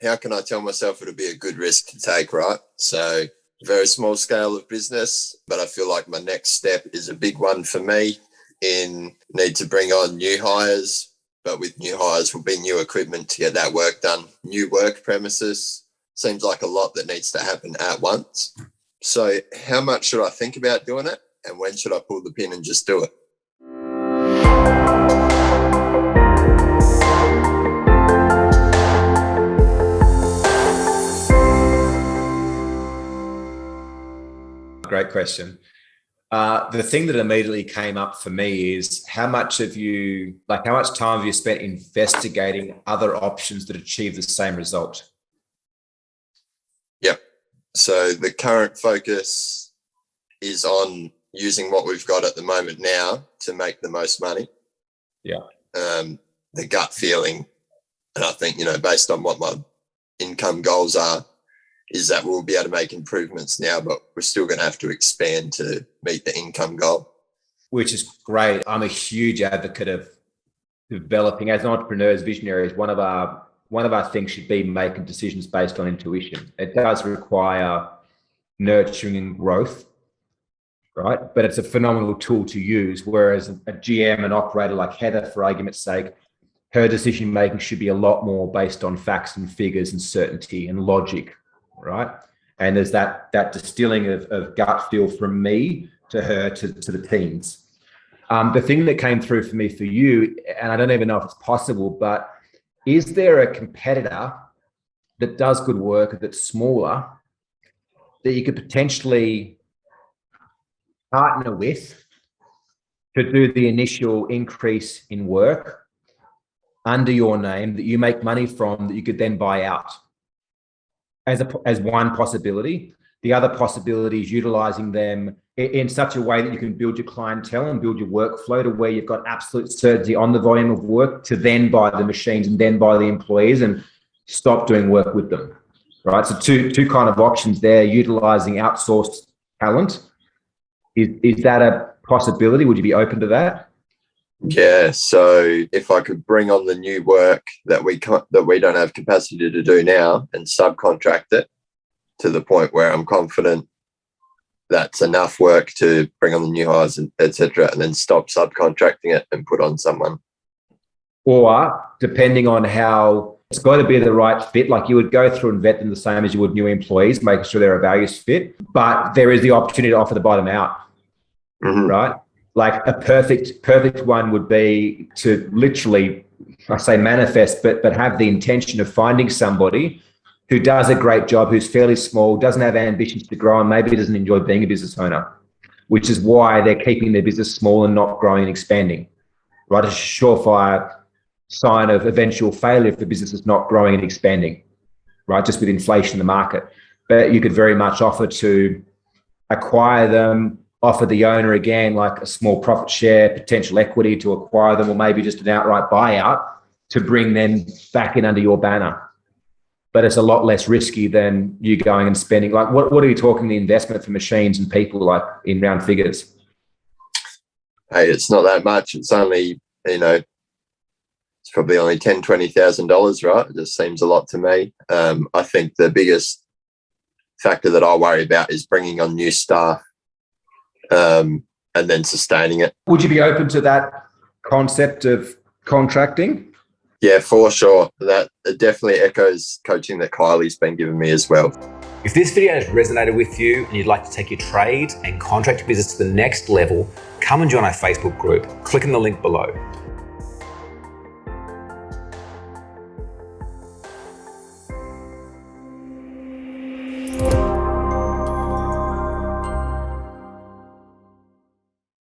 how can I tell myself it'll be a good risk to take, right? So very small scale of business, but I feel like my next step is a big one for me in need to bring on new hires, but with new hires will be new equipment to get that work done, new work premises. Seems like a lot that needs to happen at once. So how much should I think about doing it? And when should I pull the pin and just do it? Great question. The thing that immediately came up for me is how much time have you spent investigating other options that achieve the same result? Yep. So the current focus is on using what we've got at the moment now to make the most money. Yeah. The gut feeling, and I think, based on what my income goals are, is that we'll be able to make improvements now, but we're still going to have to expand to meet the income goal. Which is great. I'm a huge advocate of developing, as entrepreneurs, visionaries, one of our things should be making decisions based on intuition. It does require nurturing and growth, right? But it's a phenomenal tool to use, whereas a GM and operator like Heather, for argument's sake, her decision making should be a lot more based on facts and figures and certainty and logic. Right. And there's that distilling of gut feel from me to her to the teams. The thing that came through for me for you, and I don't even know if it's possible, but is there a competitor that does good work that's smaller that you could potentially partner with to do the initial increase in work under your name that you make money from that you could then buy out? As one possibility. The other possibility is utilizing them in such a way that you can build your clientele and build your workflow to where you've got absolute certainty on the volume of work to then buy the machines and then buy the employees and stop doing work with them, right? So two kind of options there, utilizing outsourced talent. Is that a possibility? Would you be open to that? Yeah, so if I could bring on the new work that we don't have capacity to do now and subcontract it to the point where I'm confident that's enough work to bring on the new hires, etc., and then stop subcontracting it and put on someone. Or depending on how, it's got to be the right fit. Like you would go through and vet them the same as you would new employees, making sure they're a values fit, but there is the opportunity to offer to buy them out, right? Like a perfect one would be to literally, I say manifest, but have the intention of finding somebody who does a great job, who's fairly small, doesn't have ambitions to grow, and maybe doesn't enjoy being a business owner, which is why they're keeping their business small and not growing and expanding, right? It's a surefire sign of eventual failure if the business is not growing and expanding, right? Just with inflation in the market. But you could very much offer to acquire them, offer the owner again like a small profit share, potential equity to acquire them, or maybe just an outright buyout to bring them back in under your banner. But it's a lot less risky than you going and spending. Like what are you talking the investment for machines and people like in round figures? Hey, it's not that much. It's only, it's probably only $10,000-$20,000, right? It just seems a lot to me. I think the biggest factor that I worry about is bringing on new staff. And then sustaining it. Would you be open to that concept of contracting? Yeah, for sure. That definitely echoes coaching that Kylie's been giving me as well. If this video has resonated with you and you'd like to take your trade and contract business to the next level, come and join our Facebook group. Click on the link below.